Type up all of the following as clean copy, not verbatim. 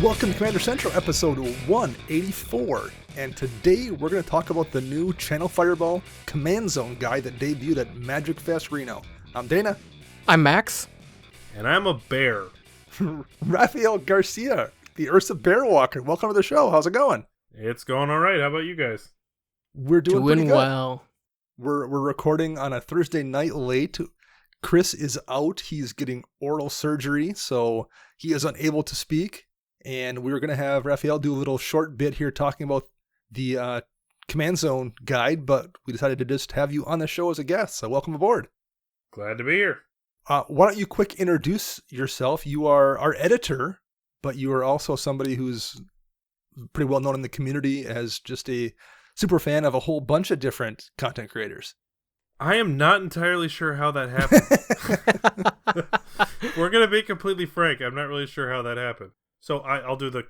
Welcome to Commander Central, episode 184, and today we're going to talk about the new Channel Fireball Command Zone guide that debuted at Magic Fest Reno. I'm Dana. I'm Max. And I'm a bear. Rafael Garcia, the Ursa Bear Walker. Welcome to the show. How's it going? It's going all right. How about you guys? We're doing pretty good. Well. We're recording on a Thursday night late. Chris is out. He's getting oral surgery, so he is unable to speak. And we were going to have Rafael do a little short bit here talking about the Command Zone guide, but we decided to just have you on the show as a guest, so welcome aboard. Glad to be here. Why don't you quick introduce yourself? You are our editor, but you are also somebody who's pretty well known in the community as just a super fan of a whole bunch of different content creators. I am not entirely sure how that happened. We're going to be completely frank. I'm not really sure how that happened. So I'll do the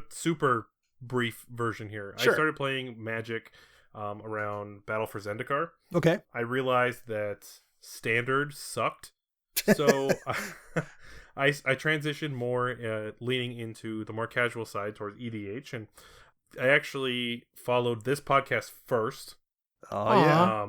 super brief version here. Sure. I started playing Magic around Battle for Zendikar. Okay. I realized that Standard sucked. So I transitioned more leaning into the more casual side towards EDH. And I actually followed this podcast first. Oh, yeah.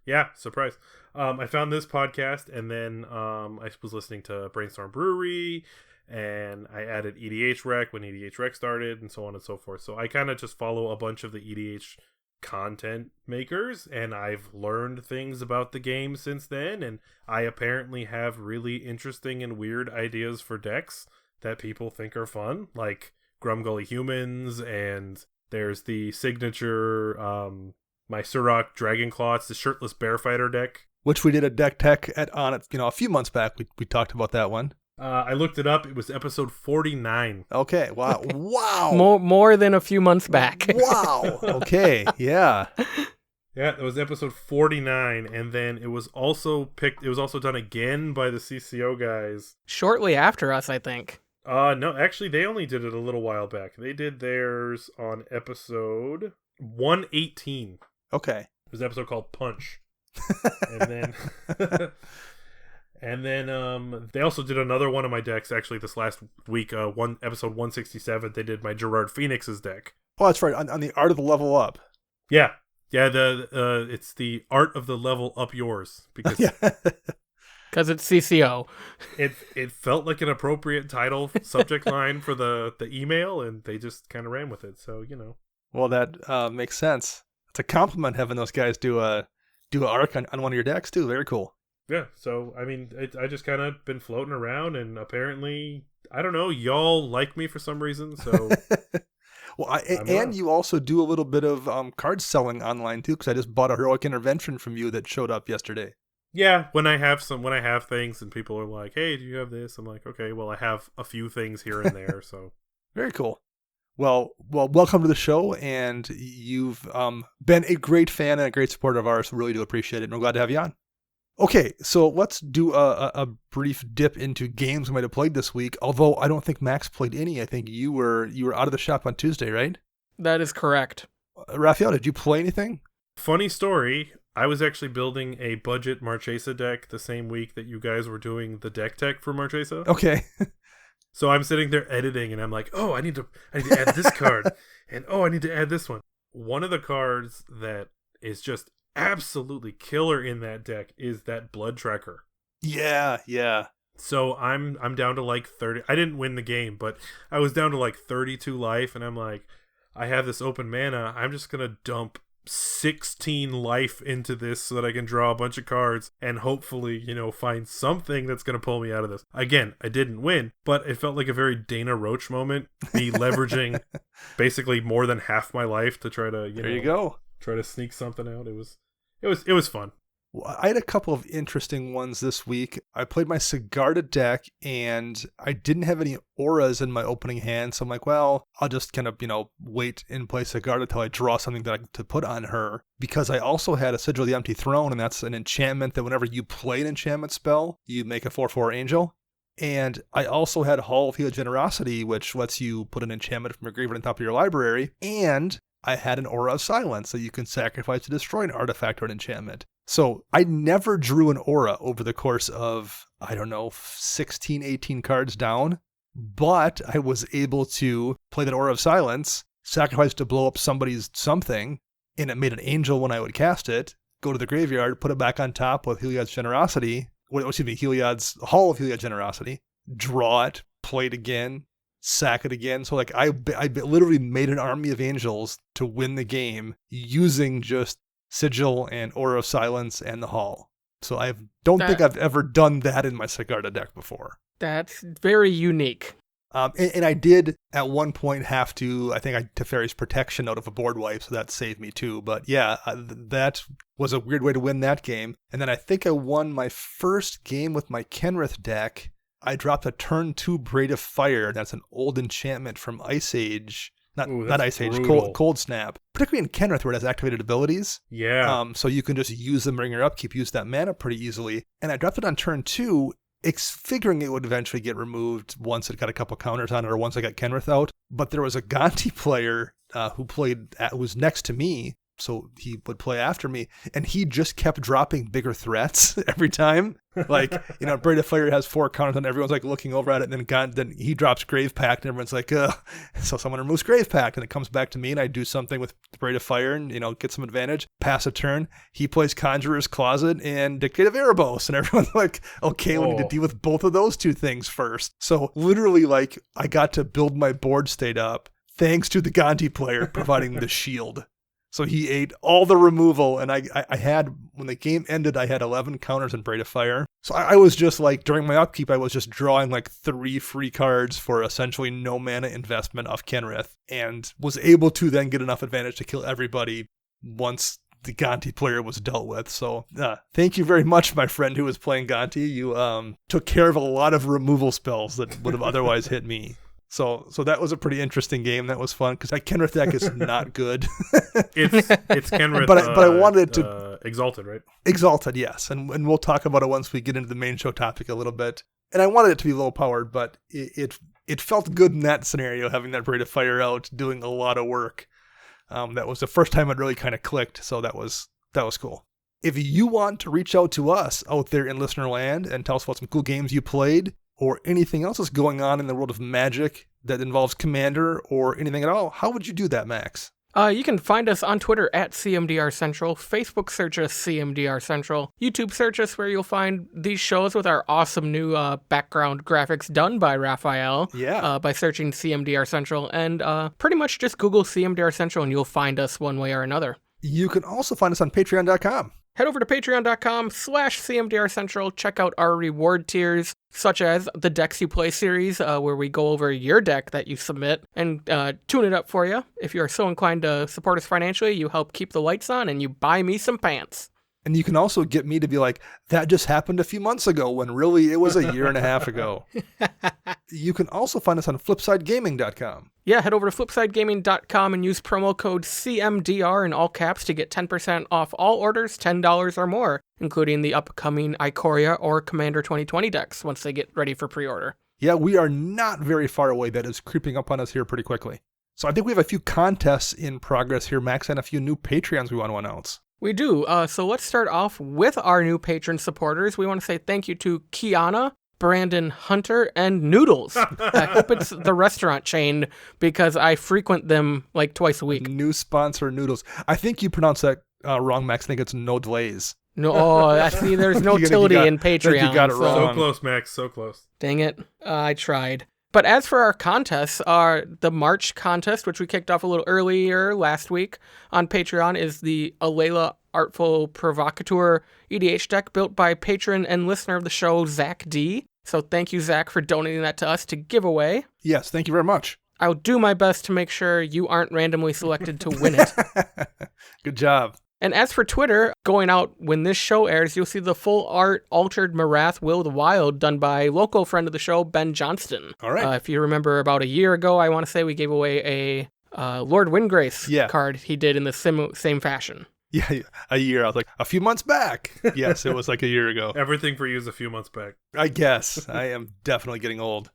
Yeah, surprise. I found this podcast, and then I was listening to Brainstorm Brewery, and I added EDH Rec when EDH Rec started, and so on and so forth. So I kind of just follow a bunch of the EDH content makers, and I've learned things about the game since then, and I apparently have really interesting and weird ideas for decks that people think are fun, like Grumgully Humans, and there's the signature my Surrak Dragonclaw. It's the Shirtless Bear Fighter deck, which we did a deck tech on it, a few months back. We talked about that one. I looked it up. It was episode 49. Okay. Wow. Wow. More than a few months back. Wow. Okay. Yeah. Yeah, it was episode 49, and then it was also done again by the CCO guys. Shortly after us, I think. No, actually, they only did it a little while back. They did theirs on episode 118. Okay. It was an episode called Punch. And then they also did another one of my decks actually this last week, episode 167. They did my Gerard Phoenix's deck. Oh, that's right, on the Art of the Level Up. Yeah. It's the Art of the Level Up Yours, because because it's CCO. It felt like an appropriate title subject line for the email, and they just kind of ran with it. So Well, that makes sense. It's a compliment having those guys do an arc on one of your decks too. Very cool. Yeah, so, I mean, I just kind of been floating around, and apparently, I don't know, y'all like me for some reason, so... Well, and you also do a little bit of card selling online, too, because I just bought a Heroic Intervention from you that showed up yesterday. Yeah, when I have things, and people are like, hey, do you have this? I'm like, okay, well, I have a few things here and there, so... Very cool. Well, welcome to the show, and you've been a great fan and a great supporter of ours, so really do appreciate it, and we're glad to have you on. Okay, so let's do a brief dip into games we might have played this week. Although I don't think Max played any. I think you were out of the shop on Tuesday, right? That is correct. Rafael, did you play anything? Funny story. I was actually building a budget Marchesa deck the same week that you guys were doing the deck tech for Marchesa. Okay. So I'm sitting there editing, and I'm like, oh, I need to add this card, and I need to add this one. One of the cards that is just absolutely killer in that deck is that Blood Tracker. Yeah. So I'm down to like 30. I didn't win the game, but I was down to like 32 life, and I'm like, I have this open mana. I'm just gonna dump 16 life into this so that I can draw a bunch of cards and hopefully, find something that's gonna pull me out of this. Again, I didn't win, but it felt like a very Dana Roach moment. Me leveraging basically more than half my life to try to, there you go. Try to sneak something out. It was fun. Well, I had a couple of interesting ones this week. I played my Sigarda deck, and I didn't have any auras in my opening hand, so I'm like, well, I'll just kind of, wait and play Sigarda till I draw something to put on her. Because I also had a Sigil of the Empty Throne, and that's an enchantment that whenever you play an enchantment spell, you make a 4/4 angel. And I also had Hall of Heal Generosity, which lets you put an enchantment from your graveyard on top of your library, and I had an Aura of Silence that you can sacrifice to destroy an artifact or an enchantment. So I never drew an aura over the course of, 16, 18 cards down. but I was able to play that Aura of Silence, sacrifice to blow up somebody's something, and it made an angel when I would cast it, go to the graveyard, put it back on top with Heliod's Generosity, Heliod's Hall of Heliod's Generosity, draw it, play it again, sack it again. So like I literally made an army of angels to win the game using just Sigil and Aura of Silence and the Hall. So I don't think I've ever done that in my Sigarda deck before. That's very unique. And I did at one point have to, I think Teferi's Protection out of a board wipe, so that saved me too. But yeah, that was a weird way to win that game. And then I think I won my first game with my Kenrith deck. I dropped a turn 2 Braid of Fire. That's an old enchantment from Ice Age. Not Ice Age, Cold Snap. Particularly in Kenrith where it has activated abilities. Yeah. So you can just use them, bring her upkeep, use that mana pretty easily. And I dropped it on turn 2, figuring it would eventually get removed once it got a couple counters on it or once I got Kenrith out. But there was a Gonti player who was next to me, so he would play after me, and he just kept dropping bigger threats every time. Like, Braid of Fire has 4 counters, and everyone's like looking over at it, and then he drops Grave Pact, and everyone's like, ugh. So someone removes Grave Pact, and it comes back to me, and I do something with Braid of Fire and, get some advantage, pass a turn. He plays Conjurer's Closet and Dictate of Erebos, and everyone's like, okay, we need to deal with both of those 2 things first. So literally, like, I got to build my board state up thanks to the Gonti player providing the shield. So he ate all the removal, and I had, when the game ended, I had 11 counters in Braid of Fire. So I was just like, during my upkeep, I was just drawing like 3 free cards for essentially no mana investment off Kenrith, and was able to then get enough advantage to kill everybody once the Gonti player was dealt with. So thank you very much, my friend who was playing Gonti. You took care of a lot of removal spells that would have otherwise hit me. So that was a pretty interesting game. That was fun because that Kenrith deck is not good. It's Kenrith, but I wanted it to Exalted, right? Exalted, yes, and we'll talk about it once we get into the main show topic a little bit. And I wanted it to be low powered, but it felt good in that scenario, having that Braid of Fire out, doing a lot of work. That was the first time it really kind of clicked. So that was cool. If you want to reach out to us out there in listener land and tell us about some cool games you played, or anything else that's going on in the world of Magic that involves Commander or anything at all, how would you do that, Max? You can find us on Twitter at CMDR Central, Facebook search us CMDR Central, YouTube search us where you'll find these shows with our awesome new background graphics done by Rafael. Yeah. By searching CMDR Central, and pretty much just Google CMDR Central and you'll find us one way or another. You can also find us on Patreon.com. Head over to patreon.com/CMDR Central. Check out our reward tiers, such as the Decks You Play series, where we go over your deck that you submit and tune it up for you. If you're so inclined to support us financially, you help keep the lights on and you buy me some pants. And you can also get me to be like, that just happened a few months ago, when really it was a year and a half ago. You can also find us on FlipsideGaming.com. Yeah, head over to FlipsideGaming.com and use promo code CMDR in all caps to get 10% off all orders $10 or more, including the upcoming Ikoria or Commander 2020 decks once they get ready for pre-order. Yeah, we are not very far away. That is creeping up on us here pretty quickly. So I think we have a few contests in progress here, Max, and a few new Patreons we want to announce. We do. So let's start off with our new patron supporters. We want to say thank you to Kiana, Brandon Hunter, and Noodles. I hope it's the restaurant chain because I frequent them like twice a week. New sponsor, Noodles. I think you pronounced that wrong, Max. I think it's Nodlaze. No, I see. There's no tilde in Patreon. You got it wrong. So close, Max. So close. Dang it. I tried. But as for our contests, the March contest, which we kicked off a little earlier last week on Patreon, is the Alayla Artful Provocateur EDH deck built by patron and listener of the show, Zach D. So thank you, Zach, for donating that to us to give away. Yes, thank you very much. I'll do my best to make sure you aren't randomly selected to win it. Good job. And as for Twitter, going out when this show airs, you'll see the full art Altered Marath Will the Wild done by local friend of the show, Ben Johnston. All right. If you remember about a year ago, I want to say we gave away a Lord Windgrace card he did in the same fashion. Yeah, a year. I was like, a few months back. Yes, it was like a year ago. Everything for you is a few months back. I guess. I am definitely getting old.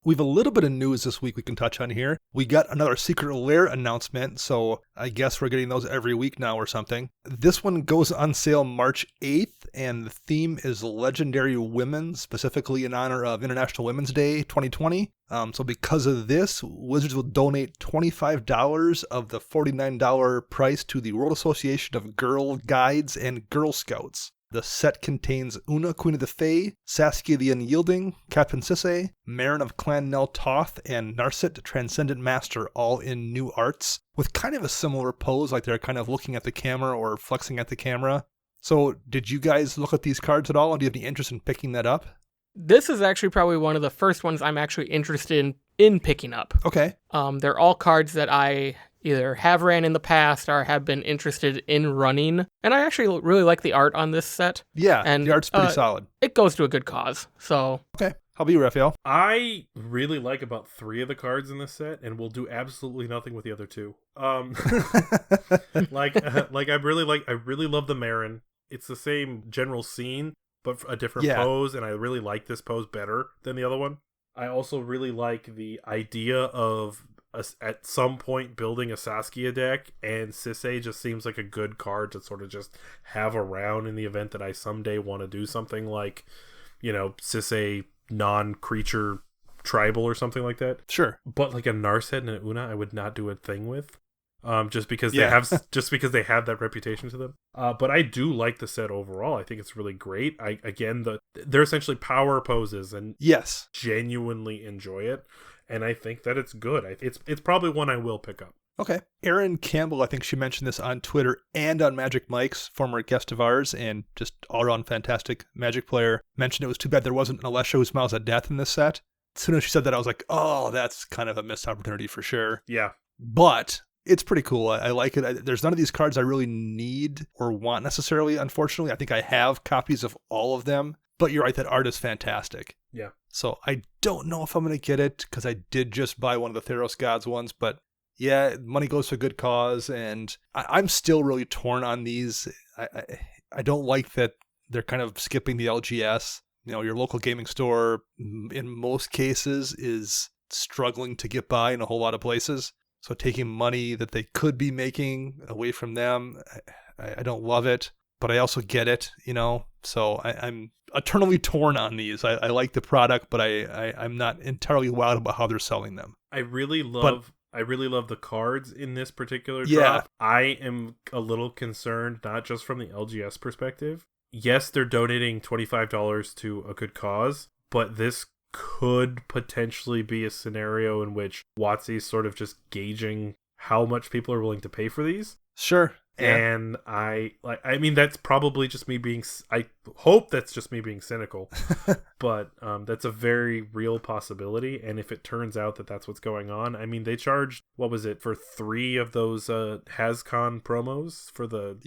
We have a little bit of news this week we can touch on here. We got another Secret Lair announcement, so I guess we're getting those every week now or something. This one goes on sale March 8th, and the theme is Legendary Women, specifically in honor of International Women's Day 2020. So because of this, Wizards will donate $25 of the $49 price to the World Association of Girl Guides and Girl Scouts. The set contains Una, Queen of the Fae, Saskia the Unyielding, Captain Sisay, Marin of Clan Nel Toth, and Narset, Transcendent Master, all in new arts, with kind of a similar pose, like they're kind of looking at the camera or flexing at the camera. So did you guys look at these cards at all, and do you have any interest in picking that up? This is actually probably one of the first ones I'm actually interested in picking up. Okay. They're all cards that I either have ran in the past or have been interested in running. And I actually really like the art on this set. Yeah, and the art's pretty solid. It goes to a good cause, so... Okay. How about you, Rafael? I really like about 3 of the cards in this set, and will do absolutely nothing with the other 2. I really love the Marin. It's the same general scene, but a different pose, and I really like this pose better than the other one. I also really like the idea of at some point building a Saskia deck, and Sisay just seems like a good card to sort of just have around in the event that I someday want to do something like, Sisay non-creature tribal or something like that. Sure. But like a Narset and an Una, I would not do a thing with. Just because they have that reputation to them. But I do like the set overall. I think it's really great. They're essentially power poses, and yes, genuinely enjoy it. And I think that it's good. It's probably one I will pick up. Okay. Erin Campbell, I think she mentioned this on Twitter and on Magic Mike's, former guest of ours and just all-around fantastic Magic player, mentioned it was too bad there wasn't an Alesha Who Smiles at Death in this set. As soon as she said that, I was like, oh, that's kind of a missed opportunity for sure. Yeah. But it's pretty cool. I like it. There's none of these cards I really need or want necessarily, unfortunately. I think I have copies of all of them. But you're right, that art is fantastic. Yeah. So I don't know if I'm going to get it, because I did just buy one of the Theros Gods ones. But yeah, money goes to a good cause. And I'm still really torn on these. I don't like that they're kind of skipping the LGS. Your local gaming store, in most cases, is struggling to get by in a whole lot of places. So taking money that they could be making away from them, I don't love it. But I also get it, So I'm eternally torn on these. I like the product, but I'm not entirely wild about how they're selling them. I really love the cards in this particular drop. I am a little concerned, not just from the LGS perspective. Yes, they're donating $25 to a good cause, but this could potentially be a scenario in which WotC's sort of just gauging how much people are willing to pay for these. Sure. Yeah. And that's probably just me being, I hope that's just me being cynical, but that's a very real possibility. And if it turns out that that's what's going on, they charged, what was it, for 3 of those HasCon promos for the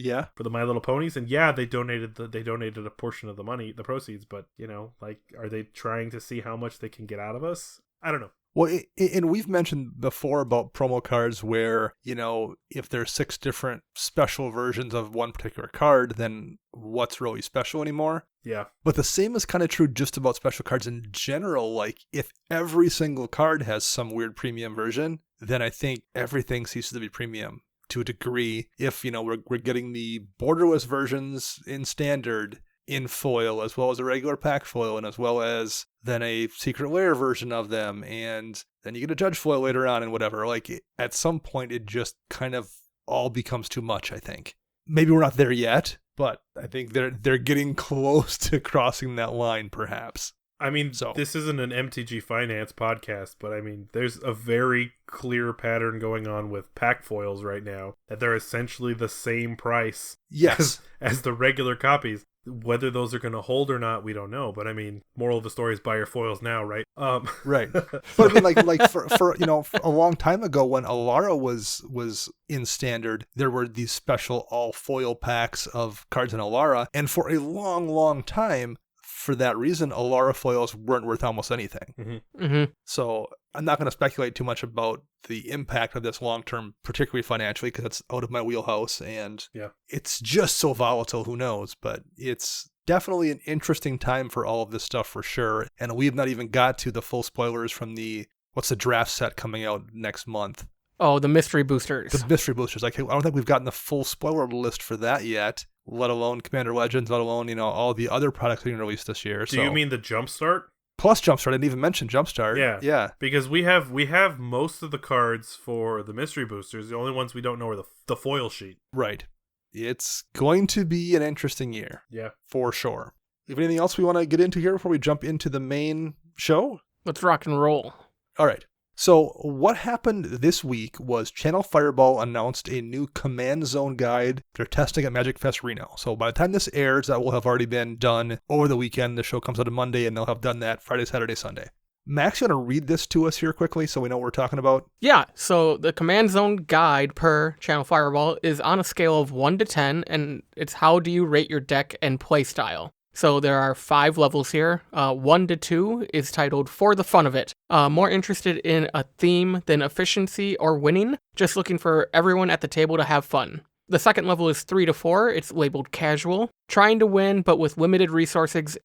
My Little Ponies, and they donated a portion of the money, the proceeds, but are they trying to see how much they can get out of us? I don't know. Well, and we've mentioned before about promo cards where, if there's 6 different special versions of one particular card, then what's really special anymore? Yeah. But the same is kind of true just about special cards in general. Like, if every single card has some weird premium version, then I think everything ceases to be premium to a degree. If, we're getting the borderless versions in standard, in foil, as well as a regular pack foil, and as well as then a secret lair version of them, and then you get a judge foil later on and whatever. Like, at some point it just kind of all becomes too much, I think. Maybe we're not there yet, but I think they're getting close to crossing that line, perhaps. This isn't an MTG Finance podcast, but there's a very clear pattern going on with pack foils right now, that they're essentially the same price as the regular copies. Whether those are going to hold or not, we don't know. But moral of the story is buy your foils now, right? Right. But like for a long time ago, when Alara was in standard, there were these special all foil packs of cards in Alara, and for a long, long time, for that reason, Alara foils weren't worth almost anything. Mm-hmm. Mm-hmm. So I'm not going to speculate too much about the impact of this long term, particularly financially, because it's out of my wheelhouse, and it's just so volatile. Who knows? But it's definitely an interesting time for all of this stuff for sure. And we have not even got to the full spoilers from what's the draft set coming out next month? Oh, the mystery boosters. The mystery boosters. I don't think we've gotten the full spoiler list for that yet. let alone Commander Legends, let alone, all the other products being released this year. Do you mean the Jumpstart? Plus Jumpstart, I didn't even mention Jumpstart. Yeah. Because we have most of the cards for the mystery boosters. The only ones we don't know are the foil sheet. Right. It's going to be an interesting year. Yeah. For sure. You have anything else we want to get into here before we jump into the main show? Let's rock and roll. All right. So what happened this week was Channel Fireball announced a new command zone guide they're testing at Magic Fest Reno. So by the time this airs, that will have already been done over the weekend. The show comes out on Monday, and they'll have done that Friday, Saturday, Sunday. Max, you want to read this to us here quickly so we know what we're talking about? Yeah, so the command zone guide per Channel Fireball is on a scale of 1 to 10, and it's how do you rate your deck and play style. So there are 5 levels here. 1 to 2 is titled For the Fun of It. More interested in a theme than efficiency or winning, just looking for everyone at the table to have fun. The second level is 3 to 4. It's labeled Casual. Trying to win, but with limited resources,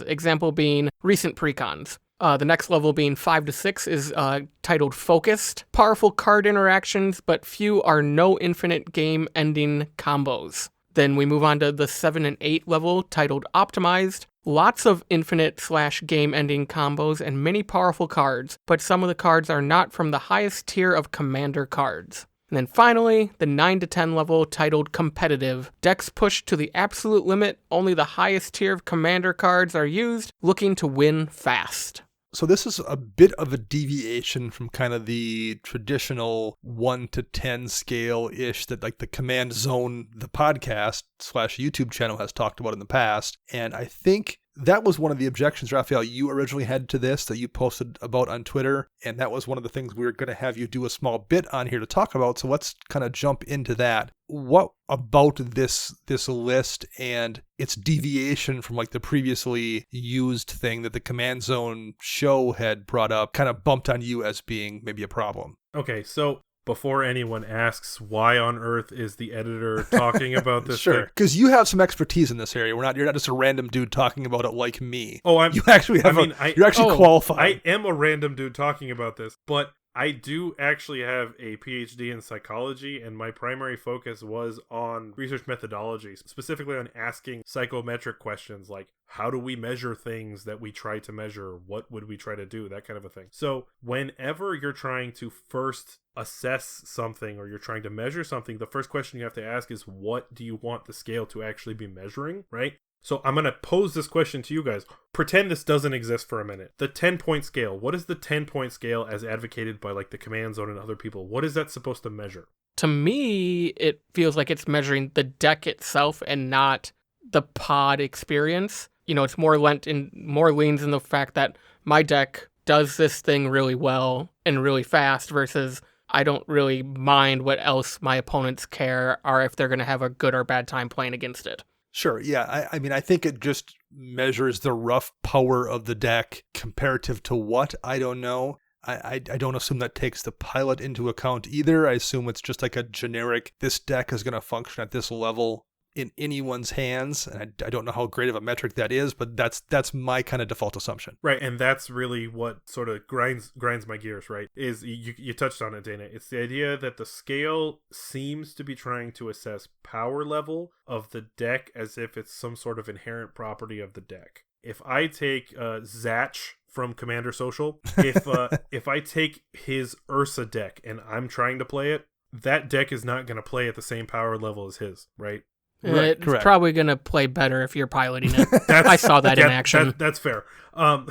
example being recent precons. The next level being 5 to 6 is titled Focused. Powerful card interactions, but few are no infinite game-ending combos. Then we move on to the 7 and 8 level titled Optimized. Lots of infinite/game-ending combos and many powerful cards, but some of the cards are not from the highest tier of commander cards. And then finally, the 9 to 10 level titled Competitive. Decks pushed to the absolute limit, only the highest tier of commander cards are used, looking to win fast. So this is a bit of a deviation from kind of the traditional 1 to 10 scale-ish that like the Command Zone, the podcast / YouTube channel has talked about in the past. And I think that was one of the objections, Rafael, you originally had to this that you posted about on Twitter. And that was one of the things we were going to have you do a small bit on here to talk about. So let's kind of jump into that. What about this list and its deviation from like the previously used thing that the Command Zone show had brought up kind of bumped on you as being maybe a problem? Okay, so before anyone asks why on earth is the editor talking about this Sure, because you have some expertise in this area. You're not just a random dude talking about it like me. Oh, you actually have you're actually qualified. I am a random dude talking about this, but I do actually have a PhD in psychology, and my primary focus was on research methodology, specifically on asking psychometric questions like, how do we measure things that we try to measure? What would we try to do? That kind of a thing. So whenever you're trying to first assess something or you're trying to measure something, the first question you have to ask is, what do you want the scale to actually be measuring, right? So I'm going to pose this question to you guys. Pretend this doesn't exist for a minute. The 10-point scale. What is the 10-point scale as advocated by like the Command Zone and other people? What is that supposed to measure? To me, it feels like it's measuring the deck itself and not the pod experience. It's more leans in the fact that my deck does this thing really well and really fast versus I don't really mind what else my opponents care or if they're going to have a good or bad time playing against it. Sure, yeah. I mean, I think it just measures the rough power of the deck comparative to what? I don't know. I don't assume that takes the pilot into account either. I assume it's just like a generic, this deck is going to function at this level in anyone's hands. And I don't know how great of a metric that is, but that's my kind of default assumption. Right, and that's really what sort of grinds my gears, right? Is you touched on it, Dana. It's the idea that the scale seems to be trying to assess power level of the deck as if it's some sort of inherent property of the deck. If I take Zach from Commander Social, if I take his Ursa deck and I'm trying to play it, that deck is not going to play at the same power level as his, right? Right, it's correct. Probably going to play better if you're piloting it. I saw that in action. That's fair. A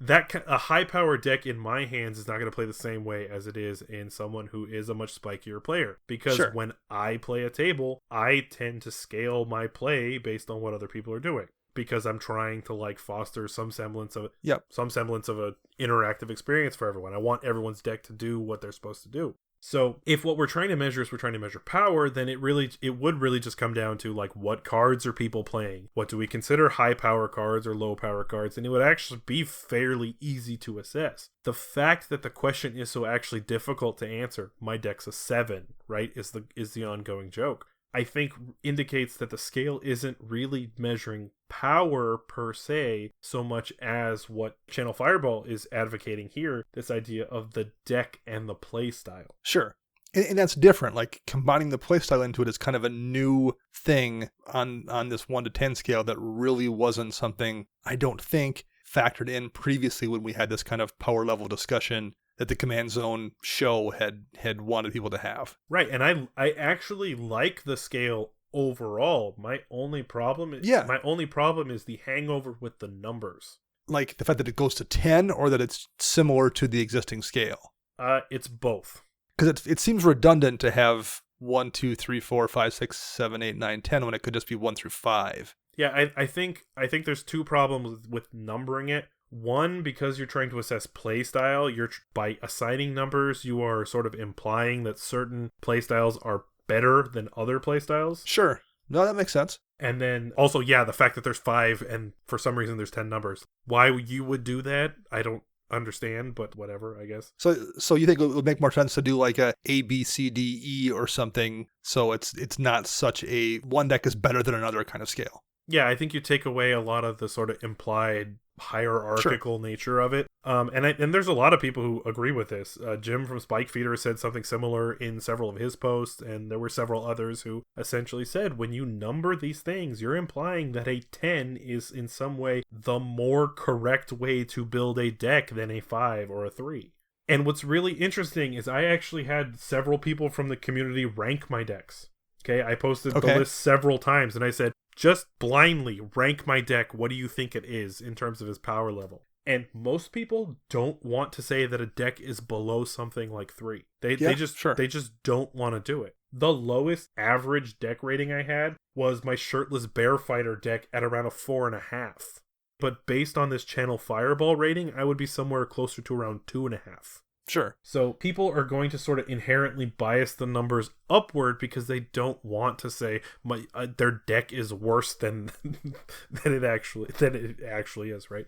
high-power deck in my hands is not going to play the same way as it is in someone who is a much spikier player. Because when I play a table, I tend to scale my play based on what other people are doing. Because I'm trying to like foster some semblance of an interactive experience for everyone. I want everyone's deck to do what they're supposed to do. So if what we're trying to measure is we're trying to measure power, then it would really just come down to like, what cards are people playing? What do we consider high power cards or low power cards? And it would actually be fairly easy to assess. The fact that the question is so actually difficult to answer, my deck's a 7, right, is the ongoing joke. I think indicates that the scale isn't really measuring power per se so much as what Channel Fireball is advocating here, this idea of the deck and the play style. Sure. And that's different. Like combining the playstyle into it is kind of a new thing on this 1 to 10 scale that really wasn't something I don't think factored in previously when we had this kind of power level discussion that the Command Zone show had wanted people to have. Right, and I actually like the scale overall. My only problem is the hangover with the numbers. Like the fact that it goes to 10 or that it's similar to the existing scale. It's both. Because it seems redundant to have 1, 2, 3, 4, 5, 6, 7, 8, 9, 10 when it could just be 1 through 5. Yeah, I think there's two problems with numbering it. One, because you're trying to assess playstyle, by assigning numbers, you are sort of implying that certain playstyles are better than other playstyles. Sure. No, that makes sense. And then also, yeah, the fact that there's 5 and for some reason there's 10 numbers. Why you would do that, I don't understand, but whatever, I guess. So you think it would make more sense to do like a B, C, D, E or something, so it's not such a one deck is better than another kind of scale. Yeah, I think you take away a lot of the sort of implied hierarchical nature of it. And there's a lot of people who agree with this. Jim from Spike Feeder said something similar in several of his posts, and there were several others who essentially said when you number these things, you're implying that a 10 is in some way the more correct way to build a deck than a 5 or a 3. And what's really interesting is I actually had several people from the community rank my decks. Okay, I posted the list several times, and I said, just blindly rank my deck. What do you think it is in terms of its power level? And most people don't want to say that a deck is below something like 3. They just don't want to do it. The lowest average deck rating I had was my Shirtless Bear Fighter deck at around a 4.5. But based on this Channel Fireball rating, I would be somewhere closer to around 2.5. Sure. So people are going to sort of inherently bias the numbers upward because they don't want to say their deck is worse than it actually is, right?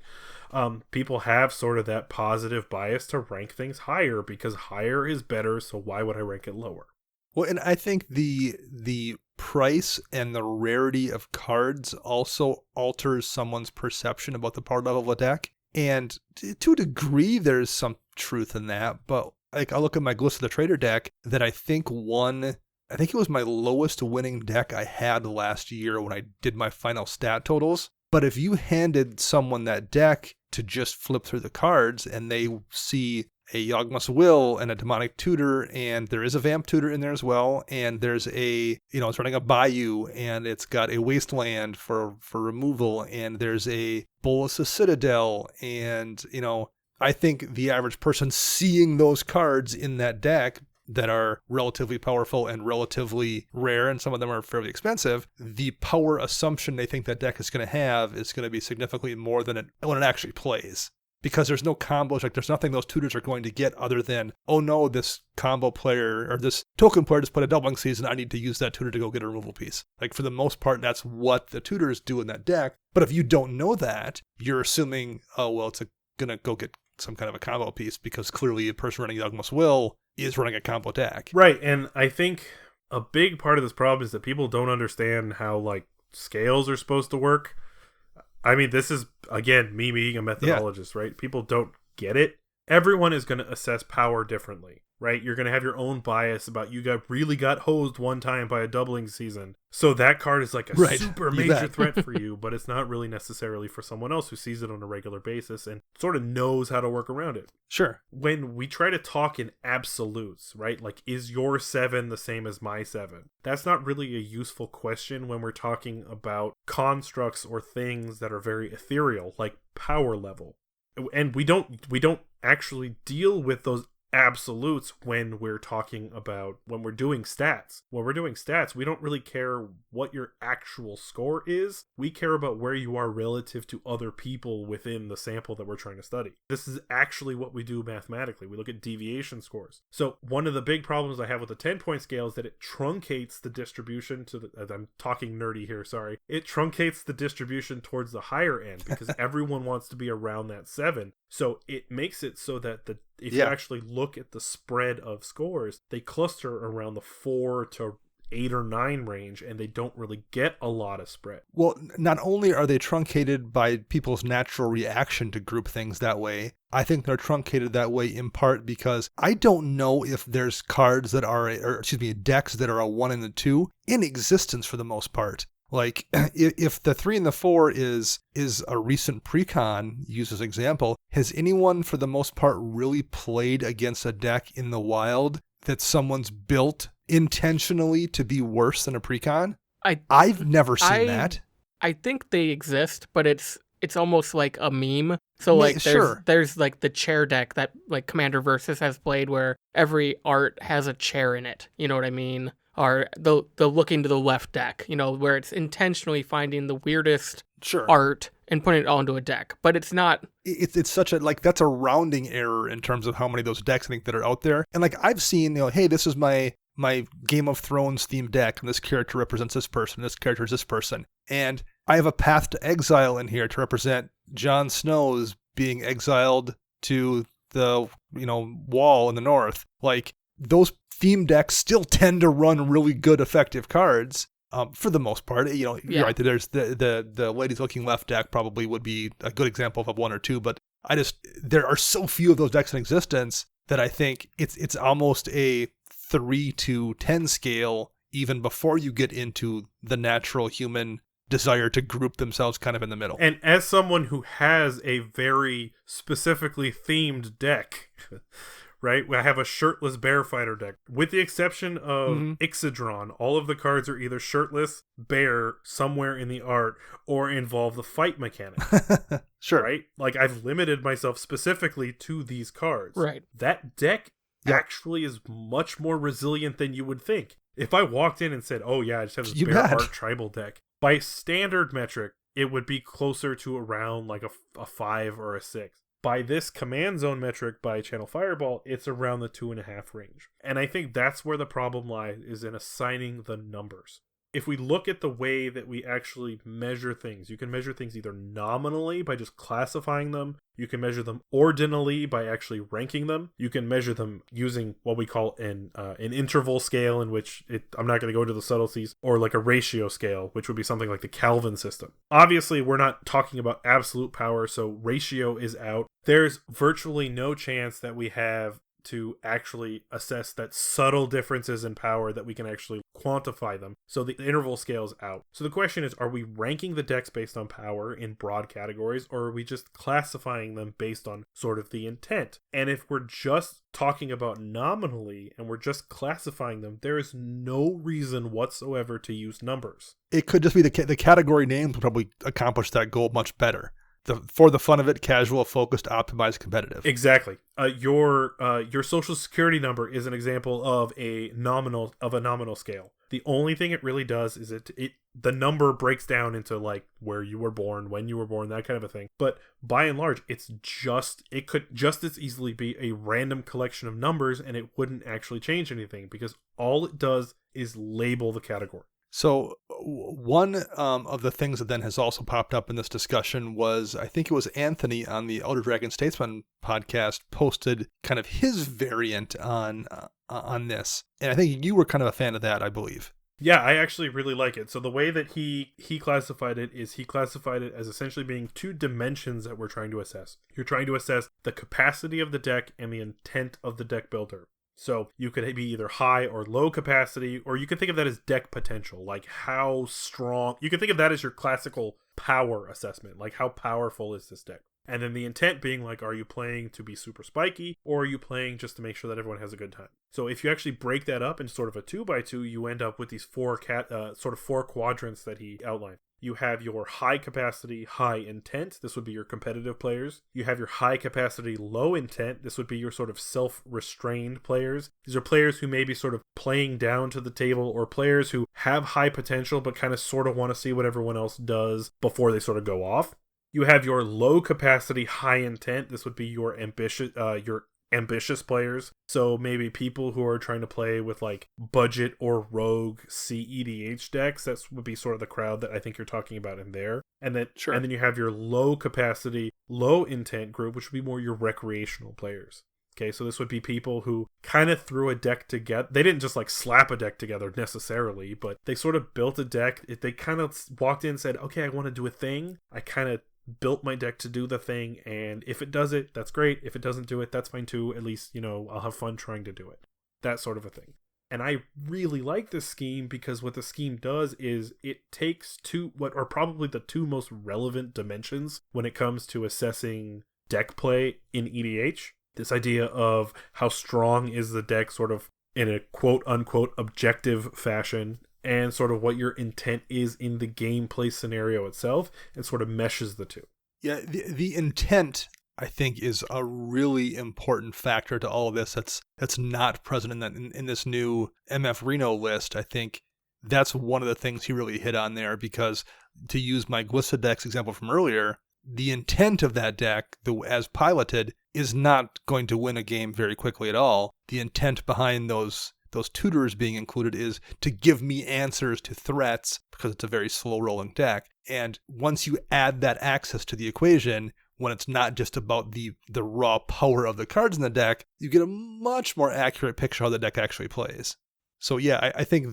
People have sort of that positive bias to rank things higher because higher is better, so why would I rank it lower? Well, and I think the price and the rarity of cards also alters someone's perception about the power level of a deck. And to a degree, there's some truth in that. But like I look at my Gliss of the Trader deck that I think it was my lowest winning deck I had last year when I did my final stat totals. But if you handed someone that deck to just flip through the cards and they see a Yawgmoth's Will and a Demonic Tutor, and there is a Vamp Tutor in there as well, and there's it's running a Bayou, and it's got a Wasteland for removal, and there's a Bolas' Citadel, and, I think the average person seeing those cards in that deck that are relatively powerful and relatively rare, and some of them are fairly expensive, the power assumption they think that deck is going to have is going to be significantly more than when it actually plays. Because there's no combos, like there's nothing those tutors are going to get other than, oh no, this combo player or this token player just put a doubling season, I need to use that tutor to go get a removal piece. Like for the most part, that's what the tutors do in that deck. But if you don't know that, you're assuming, oh well, it's going to go get some kind of a combo piece because clearly a person running Yawgmoth's Will is running a combo deck. Right, and I think a big part of this problem is that people don't understand how like scales are supposed to work. I mean, this is, again, me being a methodologist, right? People don't get it. Everyone is going to assess power differently, right? You're going to have your own bias about you really got hosed one time by a doubling season. So that card is like a super major threat for you, but it's not really necessarily for someone else who sees it on a regular basis and sort of knows how to work around it. Sure. When we try to talk in absolutes, right? Like, is your 7 the same as my 7? That's not really a useful question when we're talking about constructs or things that are very ethereal, like power level. And we don't actually deal with those absolutes when we're doing stats. When we're doing stats, we don't really care what your actual score is. We care about where you are relative to other people within the sample that we're trying to study. This is actually what we do mathematically. We look at deviation scores. So one of the big problems I have with the 10-point scale is that it truncates the distribution I'm talking nerdy here, sorry. It truncates the distribution towards the higher end because everyone wants to be around that 7. So it makes it so that if you actually look at the spread of scores, they cluster around the 4 to 8 or 9 range, and they don't really get a lot of spread. Well, not only are they truncated by people's natural reaction to group things that way, I think they're truncated that way in part because I don't know if there's cards that are, decks that are a 1 and a 2 in existence for the most part. Like, if the 3 and the 4 is a recent precon, use as example, has anyone for the most part really played against a deck in the wild that someone's built intentionally to be worse than a precon? I've never seen that. I think they exist, but it's almost like a meme. So like there's like the chair deck that like Commander Versus has played where every art has a chair in it. You know what I mean? Or the looking to the left deck, you know, where it's intentionally finding the weirdest art and putting it all into a deck. But it's not... It's such a, like, that's a rounding error in terms of how many of those decks I think that are out there. And like, I've seen, you know, hey, this is my Game of Thrones themed deck, and this character represents this person, this character is this person. And I have a Path to Exile in here to represent Jon Snow's being exiled to the, you know, wall in the north. Like, those theme decks still tend to run really good, effective cards. For the most part, you know, you're right. There's the Ladies Looking Left deck probably would be a good example of 1 or 2, but there are so few of those decks in existence that I think it's almost a 3 to 10 scale even before you get into the natural human desire to group themselves kind of in the middle. And as someone who has a very specifically themed deck, right? I have a shirtless bear fighter deck. With the exception of Ixodron, all of the cards are either shirtless, bear, somewhere in the art, or involve the fight mechanic. Sure. Right? Like, I've limited myself specifically to these cards. Right. That deck actually is much more resilient than you would think. If I walked in and said, oh yeah, I just have this bear art tribal deck, by standard metric, it would be closer to around like a 5 or a 6. By this command zone metric by Channel Fireball, it's around the 2.5 range. And I think that's where the problem lies, is in assigning the numbers. If we look at the way that we actually measure things, you can measure things either nominally by just classifying them. You can measure them ordinally by actually ranking them. You can measure them using what we call an interval scale, in which I'm not going to go into the subtleties, or like a ratio scale, which would be something like the Kelvin system. Obviously, we're not talking about absolute power, so ratio is out. There's virtually no chance that we have to actually assess that subtle differences in power that we can actually quantify them. So the interval scale's out. So the question is, are we ranking the decks based on power in broad categories, or are we just classifying them based on sort of the intent? And if we're just talking about nominally and we're just classifying them, there is no reason whatsoever to use numbers. It could just be the category names would probably accomplish that goal much better. For the fun of it, casual, focused, optimized, competitive. Exactly. Your social security number is an example of a nominal scale. The only thing it really does is the number breaks down into like where you were born, when you were born, that kind of a thing. But by and large, it could just as easily be a random collection of numbers, and it wouldn't actually change anything because all it does is label the category. So one of the things that then has also popped up in this discussion was, I think it was Anthony on the Elder Dragon Statesman podcast posted kind of his variant on this. And I think you were kind of a fan of that, I believe. Yeah, I actually really like it. So the way that he classified it is he classified it as essentially being 2 dimensions that we're trying to assess. You're trying to assess the capacity of the deck and the intent of the deck builder. So you could be either high or low capacity, or you can think of that as deck potential, like how strong. You can think of that as your classical power assessment, like how powerful is this deck? And then the intent being like, are you playing to be super spiky, or are you playing just to make sure that everyone has a good time? So if you actually break that up into sort of a 2x2, you end up with these 4 quadrants that he outlined. You have your high capacity, high intent. This would be your competitive players. You have your high capacity, low intent. This would be your sort of self-restrained players. These are players who may be sort of playing down to the table, or players who have high potential but kind of sort of want to see what everyone else does before they sort of go off. You have your low capacity, high intent. This would be your ambitious players. So maybe people who are trying to play with like budget or rogue CEDH decks. That would be sort of the crowd that I think you're talking about in there. And then and then you have your low capacity, low intent group, which would be more your recreational players. Okay, so this would be people who kind of threw a deck together. They didn't just like slap a deck together necessarily, but they sort of built a deck. They kind of walked in and said, okay, I want to do a thing. I kind of built my deck to do the thing, and if it does it, that's great. If it doesn't do it, that's fine too. At least, I'll have fun trying to do it. That sort of a thing. And I really like this scheme because what the scheme does is it takes what are probably the two most relevant dimensions when it comes to assessing deck play in EDH. This idea of how strong is the deck sort of in a quote unquote objective fashion, and sort of what your intent is in the gameplay scenario itself, and sort of meshes the two. Yeah, the intent, I think, is a really important factor to all of this that's not present in this new MF Reno list. I think that's one of the things he really hit on there, because to use my Glissa deck's example from earlier, the intent of that deck, as piloted, is not going to win a game very quickly at all. The intent behind those tutors being included is to give me answers to threats, because it's a very slow rolling deck. And once you add that access to the equation, when it's not just about the raw power of the cards in the deck, you get a much more accurate picture of how the deck actually plays. So yeah, I think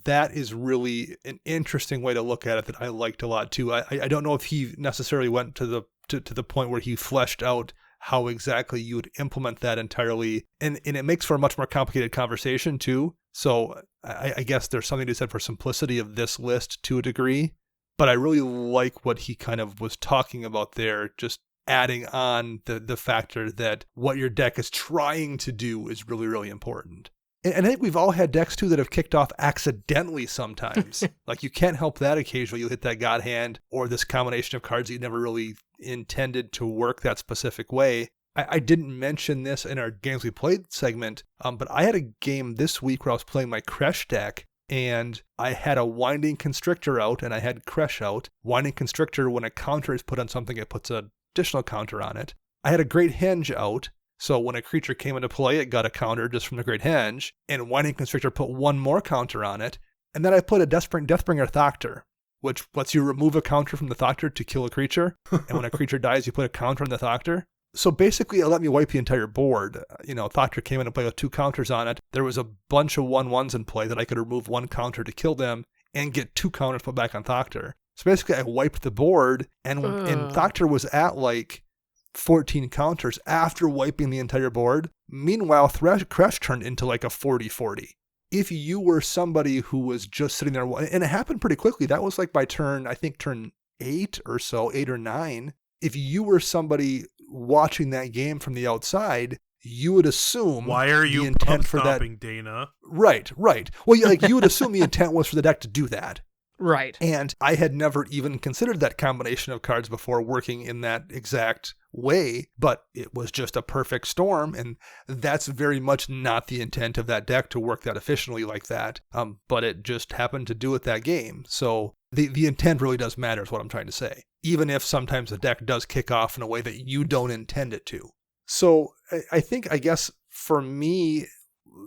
that is really an interesting way to look at it that I liked a lot too. I don't know if he necessarily went to the point where he fleshed out how exactly you would implement that entirely. And it makes for a much more complicated conversation too. So I guess there's something to be said for simplicity of this list to a degree. But I really like what he kind of was talking about there, just adding on the factor that what your deck is trying to do is really, really important. And I think we've all had decks too that have kicked off accidentally sometimes. Like you can't help that occasionally. You hit that God Hand or this combination of cards that you never really intended to work that specific way. I didn't mention this in our Games We Played segment, but I had a game this week where I was playing my Kresh deck, and I had a Winding Constrictor out and I had Kresh out. Winding Constrictor, when a counter is put on something, it puts an additional counter on it. I had a Great Henge out, so when a creature came into play, it got a counter just from the Great Henge, and Winding Constrictor put one more counter on it. And then I put a Deathbringer Thoctor, which lets you remove a counter from the Thoctor to kill a creature. And when a creature dies, you put a counter on the Thoctor. So basically, it let me wipe the entire board. Thoctor came into play with two counters on it. There was a bunch of 1/1s in play that I could remove one counter to kill them and get two counters put back on Thoctor. So basically, I wiped the board, and Thoctor was at like 14 counters after wiping the entire board. Meanwhile, Kresh turned into like a 40-40. If you were somebody who was just sitting there, and it happened pretty quickly, that was like by turn 8 or so, 8 or 9. If you were somebody watching that game from the outside, you would assume why are you the intent for that, Dana? Right. Well, you would assume the intent was for the deck to do that. Right. And I had never even considered that combination of cards before working in that exact way, but it was just a perfect storm, and that's very much not the intent of that deck to work that efficiently like that. But it just happened to do it that game. So the intent really does matter is what I'm trying to say, even if sometimes the deck does kick off in a way that you don't intend it to. So I guess for me,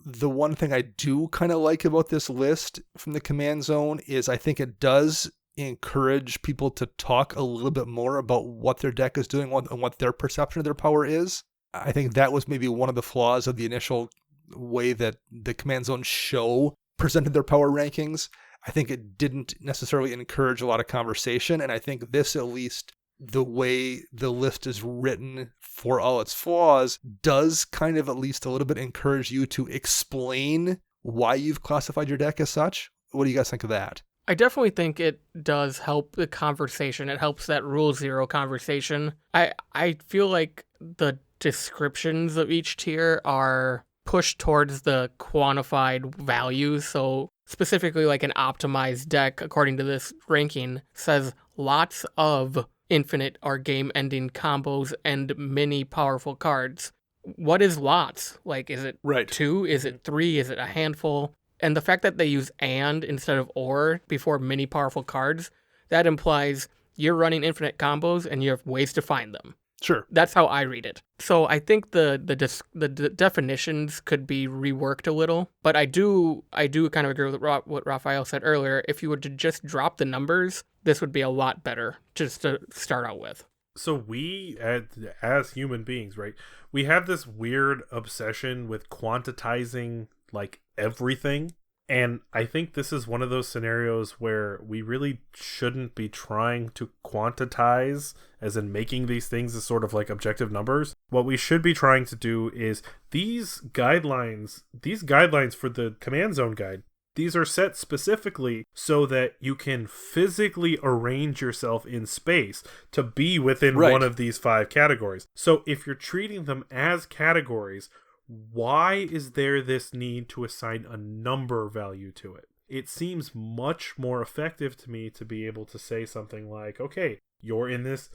the one thing I do kind of like about this list from the Command Zone is I think it does encourage people to talk a little bit more about what their deck is doing and what their perception of their power is. I think that was maybe one of the flaws of the initial way that the Command Zone show presented their power rankings. I think it didn't necessarily encourage a lot of conversation, and I think this, at least the way the list is written for all its flaws, does kind of at least a little bit encourage you to explain why you've classified your deck as such. What do you guys think of that? I definitely think it does help the conversation. It helps that Rule Zero conversation. I feel like the descriptions of each tier are pushed towards the quantified values. So specifically like an optimized deck, according to this ranking, says lots of infinite or game-ending combos and many powerful cards. What is lots? Like, is it right. 2? Is it 3? Is it a handful? And the fact that they use and instead of or before many powerful cards, that implies you're running infinite combos and you have ways to find them. Sure. That's how I read it. So I think the definitions could be reworked a little, but I do kind of agree with what Rafael said earlier. If you were to just drop the numbers, this would be a lot better just to start out with. So we, as human beings, right, we have this weird obsession with quantitizing like everything. And I think this is one of those scenarios where we really shouldn't be trying to quantize, as in making these things as sort of like objective numbers. What we should be trying to do is these guidelines for the command zone guide, these are set specifically so that you can physically arrange yourself in space to be within one of these 5 categories. So if you're treating them as categories, why is there this need to assign a number value to it? It seems much more effective to me to be able to say something like, okay, you're in this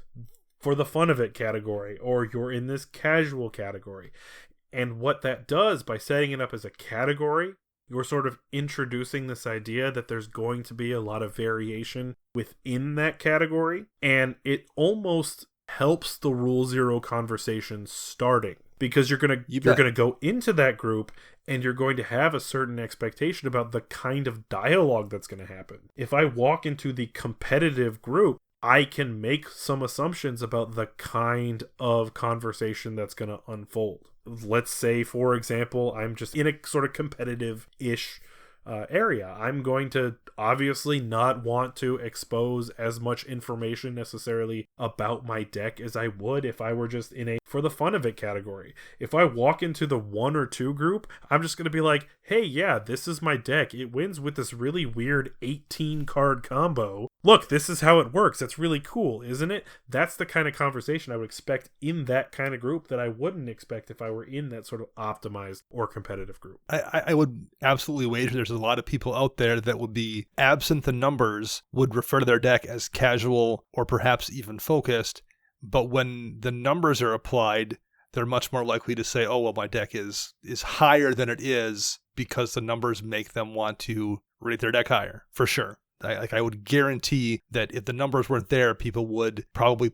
for the fun of it category, or you're in this casual category. And what that does by setting it up as a category, you're sort of introducing this idea that there's going to be a lot of variation within that category, and it almost helps the Rule Zero conversation starting, because you're gonna go into that group and you're going to have a certain expectation about the kind of dialogue that's going to happen. If I walk into the competitive group, I can make some assumptions about the kind of conversation that's going to unfold. Let's say, for example, I'm just in a sort of competitive-ish area. I'm going to obviously not want to expose as much information necessarily about my deck as I would if I were just in a for the fun of it category. If I walk into the 1 or 2 group, I'm just going to be like, hey, yeah, this is my deck. It wins with this really weird 18 card combo. Look, this is how it works. That's really cool, isn't it? That's the kind of conversation I would expect in that kind of group that I wouldn't expect if I were in that sort of optimized or competitive group. I would absolutely wager there's a lot of people out there that would be, absent the numbers, would refer to their deck as casual or perhaps even focused. But when the numbers are applied, they're much more likely to say, oh, well, my deck is higher than it is because the numbers make them want to rate their deck higher, for sure. I would guarantee that if the numbers weren't there, people would probably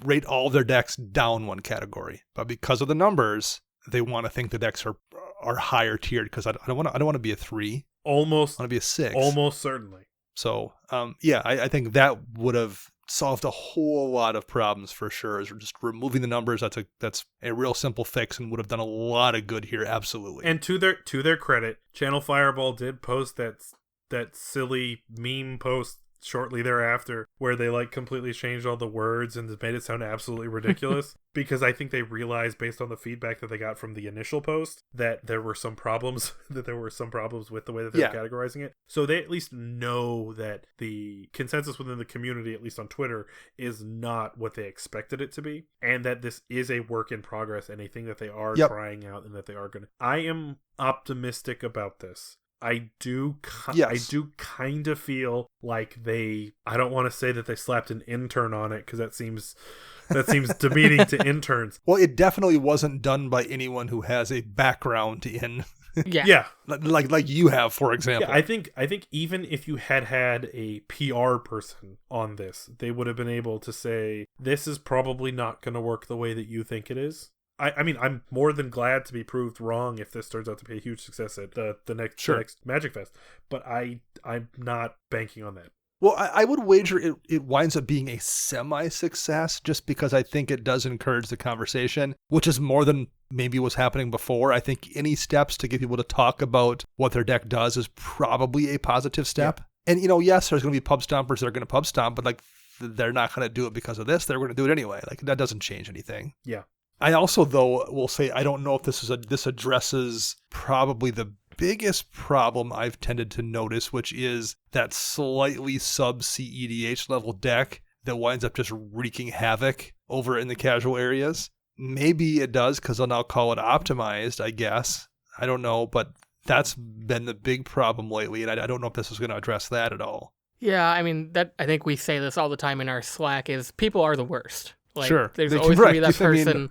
rate all their decks down one category. But because of the numbers, they want to think the decks are higher tiered, because I don't want to be a 3. Almost. I want to be a 6. Almost certainly. So, I think that would have solved a whole lot of problems for sure. Is just removing the numbers. That's a real simple fix and would have done a lot of good here. Absolutely. And to their credit, Channel Fireball did post that silly meme post shortly thereafter where they like completely changed all the words and made it sound absolutely ridiculous, because I think they realized, based on the feedback that they got from the initial post, that there were some problems with the way that they were categorizing it. So they at least know that the consensus within the community, at least on Twitter, is not what they expected it to be, and that this is a work in progress and a thing that they are trying out, and that they are going to. I am optimistic about this. I do kind of feel like I don't want to say that they slapped an intern on it, because that seems demeaning to interns. Well, it definitely wasn't done by anyone who has a background in like you have, for example. Yeah, I think even if you had a PR person on this, they would have been able to say, this is probably not going to work the way that you think it is. I mean, I'm more than glad to be proved wrong if this turns out to be a huge success at the next Magic Fest, but I'm not banking on that. Well, I would wager it winds up being a semi-success, just because I think it does encourage the conversation, which is more than maybe was happening before. I think any steps to get people to talk about what their deck does is probably a positive step. Yeah. And, yes, there's going to be pub stompers that are going to pub stomp, but they're not going to do it because of this. They're going to do it anyway. That doesn't change anything. Yeah. I also, though, will say I don't know if this addresses probably the biggest problem I've tended to notice, which is that slightly sub-CEDH level deck that winds up just wreaking havoc over in the casual areas. Maybe it does, because I'll now call it optimized, I guess. I don't know, but that's been the big problem lately, and I don't know if this is going to address that at all. Yeah, I mean, I think we say this all the time in our Slack, is people are the worst. Sure. There's always going to be that person.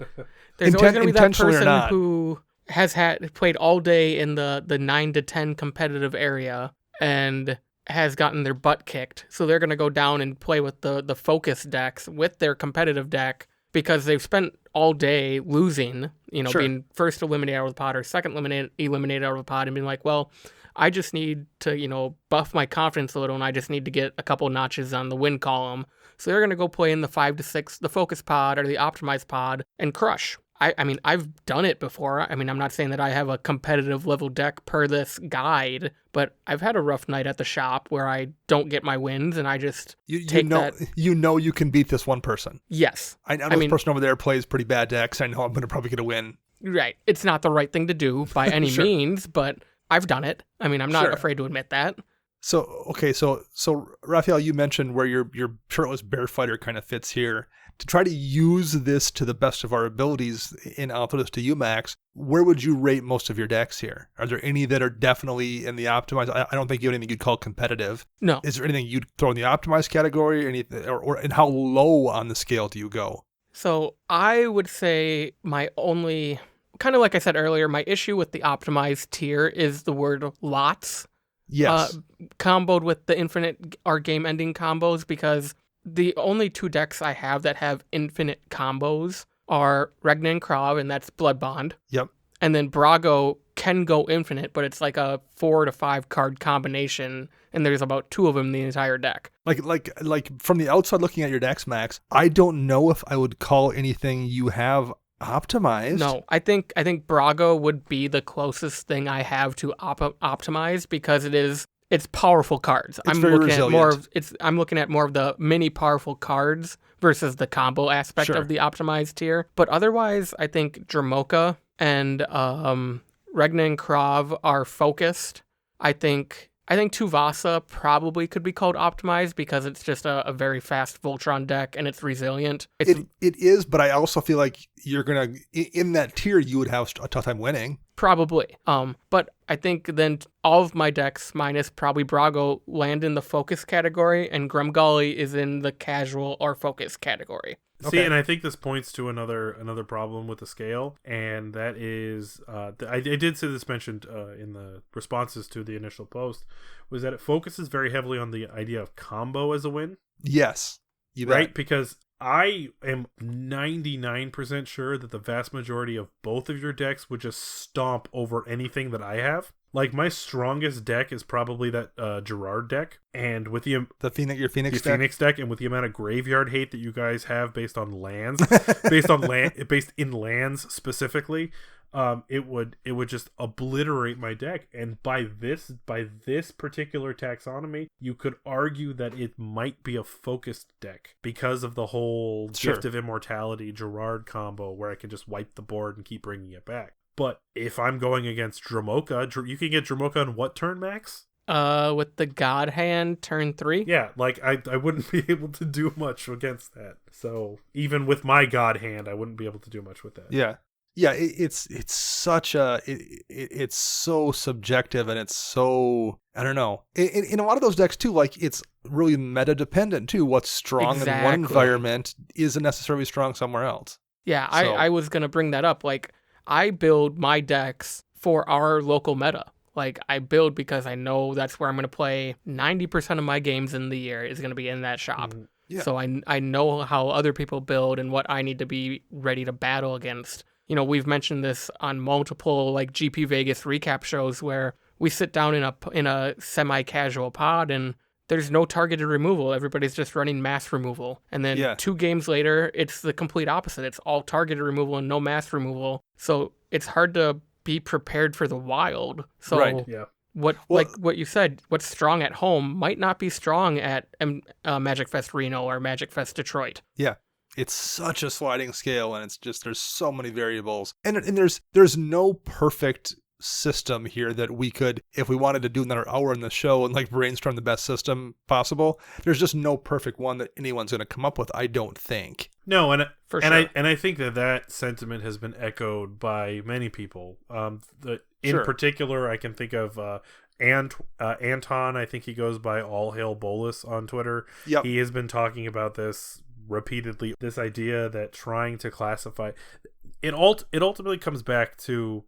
There's always going to be that person who has played all day in the 9 to 10 competitive area and has gotten their butt kicked. So they're going to go down and play with the focus decks with their competitive deck, because they've spent all day losing, being first eliminated out of the pot or second eliminated out of the pot, and being like, well, I just need to, buff my confidence a little, and I just need to get a couple notches on the win column. So they're going to go play in the 5 to 6, the focus pod or the optimized pod, and crush. I mean, I've done it before. I mean, I'm not saying that I have a competitive level deck per this guide, but I've had a rough night at the shop where I don't get my wins, and I just take that. You can beat this one person. Yes. I know this person over there plays pretty bad decks. I know I'm going to probably get a win. Right. It's not the right thing to do by any Sure. means, but I've done it. I mean, I'm not Sure. afraid to admit that. So, okay, so Rafael, you mentioned where your shirtless bear fighter kind of fits here. To try to use this to the best of our abilities, and I'll throw this to you, Max, where would you rate most of your decks here? Are there any that are definitely in the optimized? I don't think you have anything you'd call competitive. No. Is there anything you'd throw in the optimized category, or anything, or and how low on the scale do you go? So I would say my only, kind of like I said earlier, my issue with the optimized tier is the word lots. Yes. Comboed with the infinite or game ending combos, because the only 2 decks I have that have infinite combos are Regna and Krav, and that's Blood Bond. Yep. And then Brago can go infinite, but it's like a 4 to 5 card combination, and there's about 2 of them in the entire deck. Like from the outside looking at your decks, Max, I don't know if I would call anything you have optimized. No, I think Brago would be the closest thing I have to optimize, because it's powerful cards. It's very resilient. I'm looking at more of the mini powerful cards versus the combo aspect Sure. of the optimized tier. But otherwise, I think Dramoka and Regna and Krav are focused. I think Tuvasa probably could be called optimized, because it's just a very fast Voltron deck, and it's resilient. It is, but I also feel like you're going to, in that tier, you would have a tough time winning. Probably. But I think then all of my decks, minus probably Brago, land in the focus category, and Grumgully is in the casual or focus category. See, and I think this points to another problem with the scale, and that is, I did see this mentioned in the responses to the initial post, was that it focuses very heavily on the idea of combo as a win. Yes. You bet. Right? Because I am 99% sure that the vast majority of both of your decks would just stomp over anything that I have. Like, my strongest deck is probably that Gerard deck, and with your Phoenix deck, and with the amount of graveyard hate that you guys have based on lands, based in lands specifically, it would just obliterate my deck. And by this particular taxonomy, you could argue that it might be a focused deck because of the whole Gift of Immortality Gerard combo, where I can just wipe the board and keep bringing it back. But if I'm going against Dramoka, you can get Dramoka on what turn, Max? With the God Hand, turn 3? Yeah, like, I wouldn't be able to do much against that. So, even with my God Hand, I wouldn't be able to do much with that. Yeah. Yeah, it's such a, it's so subjective, and it's so, I don't know. In a lot of those decks, too, like, it's really meta-dependent, too. What's strong in one environment isn't necessarily strong somewhere else. Yeah, so. I was going to bring that up. Like, I build my decks for our local meta. Like, I build because I know that's where I'm going to play 90% of my games in the year is going to be in that shop. Mm-hmm. Yeah. So I know how other people build and what I need to be ready to battle against. You know, we've mentioned this on multiple, like, GP Vegas recap shows where we sit down in a semi-casual pod and there's no targeted removal. Everybody's just running mass removal. And then 2 games later, it's the complete opposite. It's all targeted removal and no mass removal. So it's hard to be prepared for the wild. So what you said, what's strong at home might not be strong at Magic Fest Reno or Magic Fest Detroit. Yeah. It's such a sliding scale, and it's just, there's so many variables. And there's no perfect system here that we could, if we wanted to do another hour in the show and like brainstorm the best system possible, there's just no perfect one that anyone's going to come up with, I don't think. No, and for sure. I think that sentiment has been echoed by many people. In particular, I can think of Anton. I think he goes by All Hail Bolus on Twitter. Yep. He has been talking about this repeatedly, this idea that trying to classify it ultimately comes back to,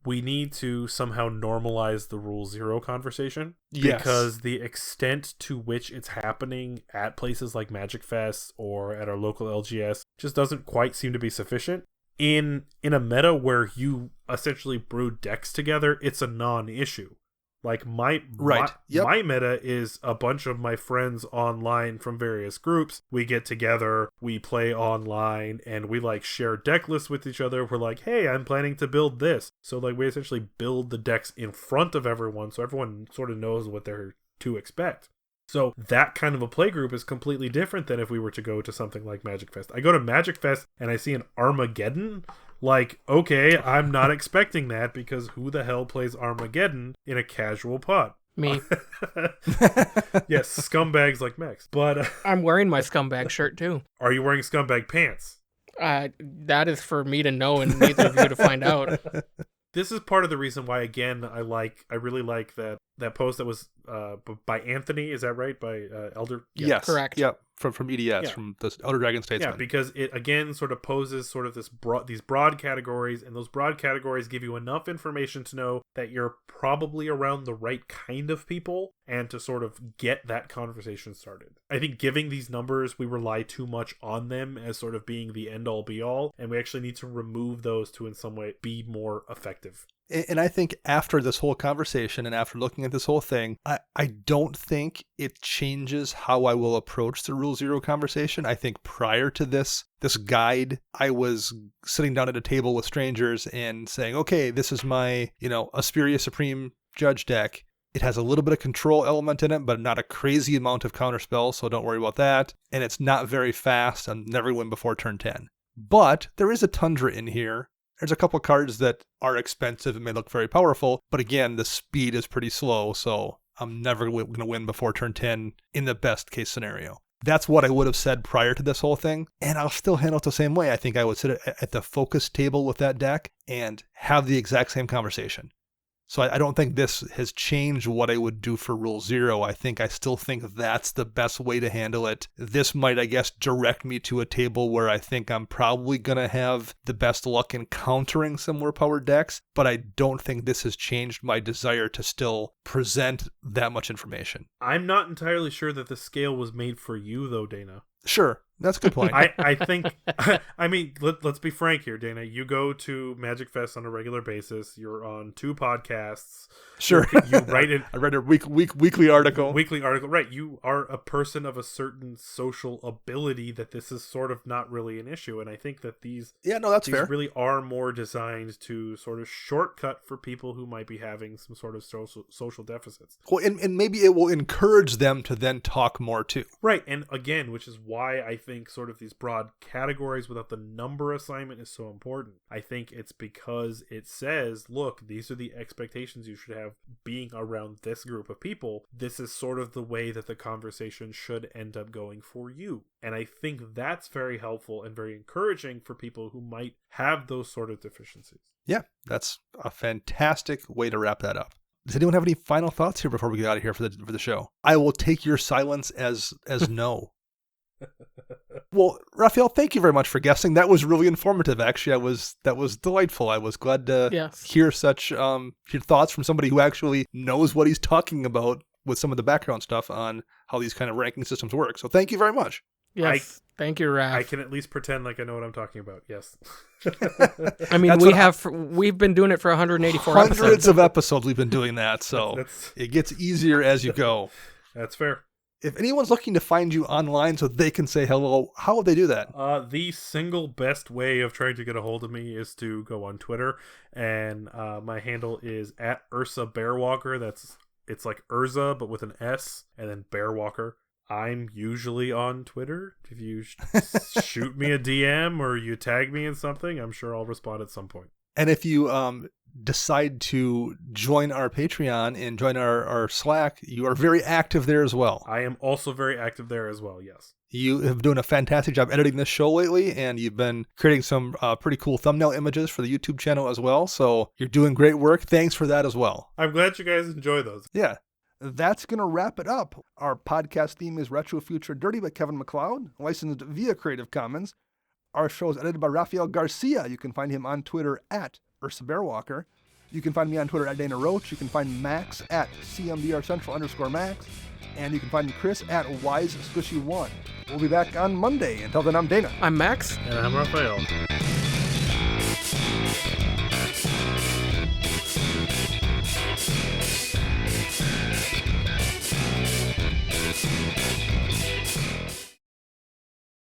we need to somehow normalize the Rule Zero conversation. Yes. Because the extent to which it's happening at places like Magic Fest or at our local LGS just doesn't quite seem to be sufficient. In a meta where you essentially brew decks together, it's a non-issue. Like my meta is a bunch of my friends online from various groups. We get together, we play online, and we like share deck lists with each other. We're like, hey, I'm planning to build this. So like we essentially build the decks in front of everyone, so everyone sort of knows what they're to expect. So that kind of a play group is completely different than if we were to go to something like Magic Fest. I go to Magic Fest and I see an Armageddon. Like, okay, I'm not expecting that, because who the hell plays Armageddon in a casual pod? Me. Yes, scumbags like Max. But I'm wearing my scumbag shirt too. Are you wearing scumbag pants? That is for me to know and neither of you to find out. This is part of the reason why, again, I really like that post that was by Anthony. Is that right? By Elder? Yeah. Yes. Correct. Yep. From EDS, from the Elder Dragon Statesman. Yeah, because it, again, sort of poses sort of these broad categories, and those broad categories give you enough information to know that you're probably around the right kind of people, and to sort of get that conversation started. I think giving these numbers, we rely too much on them as sort of being the end-all be-all, and we actually need to remove those to in some way be more effective. And I think after this whole conversation and after looking at this whole thing, I don't think it changes how I will approach the Rule Zero conversation. I think prior to this guide, I was sitting down at a table with strangers and saying, okay, this is my, Asperia Supreme Judge deck. It has a little bit of control element in it, but not a crazy amount of counterspells, so don't worry about that. And it's not very fast. I'm never win before turn 10. But there is a Tundra in here. There's a couple cards that are expensive and may look very powerful, but again, the speed is pretty slow, so I'm never going to win before turn 10 in the best case scenario. That's what I would have said prior to this whole thing, and I'll still handle it the same way. I think I would sit at the focus table with that deck and have the exact same conversation. So I don't think this has changed what I would do for Rule Zero. I still think that's the best way to handle it. This might, I guess, direct me to a table where I think I'm probably going to have the best luck in countering some more powered decks, but I don't think this has changed my desire to still present that much information. I'm not entirely sure that the scale was made for you, though, Dana. Sure. That's a good point. I think, I mean, let's be frank here, Dana. You go to Magic Fest on a regular basis. You're on 2 podcasts. Sure. You write it. I read a weekly article. Weekly article. Right. You are a person of a certain social ability that this is sort of not really an issue. And I think that these fair. Really are more designed to sort of shortcut for people who might be having some sort of social deficits. Well, and maybe it will encourage them to then talk more too. Right. And again, which is why I think sort of these broad categories without the number assignment is so important. I think it's because it says, look, these are the expectations you should have being around this group of people. This is sort of the way that the conversation should end up going for you. And I think that's very helpful and very encouraging for people who might have those sort of deficiencies. Yeah, that's a fantastic way to wrap that up. Does anyone have any final thoughts here before we get out of here for the show? I will take your silence as no. Well, Rafael, thank you very much for guessing. That was really informative, actually. That was delightful. I was glad to hear such your thoughts from somebody who actually knows what he's talking about with some of the background stuff on how these kind of ranking systems work. So thank you very much. Yes, thank you, Raph. I can at least pretend like I know what I'm talking about. Yes. I mean, we've been doing it for 184 hundreds of episodes. We've been doing that, so it gets easier as you go. That's fair. If anyone's looking to find you online so they can say hello, how would they do that? The single best way of trying to get a hold of me is to go on Twitter, and my handle is @UrsaBearwalker. It's like Urza, but with an S, and then Bearwalker. I'm usually on Twitter. If you shoot me a DM or you tag me in something, I'm sure I'll respond at some point. And if you decide to join our Patreon and join our Slack, you are very active there as well. I am also very active there as well, yes. You have done a fantastic job editing this show lately, and you've been creating some pretty cool thumbnail images for the YouTube channel as well. So you're doing great work. Thanks for that as well. I'm glad you guys enjoy those. Yeah. That's going to wrap it up. Our podcast theme is Retro Future Dirty by Kevin MacLeod, licensed via Creative Commons. Our show is edited by Rafael Garcia. You can find him on Twitter @UrsaBearwalker. You can find me on Twitter @Dana Roach. You can find Max @CMDRCentral_Max. And you can find Chris @WiseSquishy1. We'll be back on Monday. Until then, I'm Dana. I'm Max. And I'm Rafael.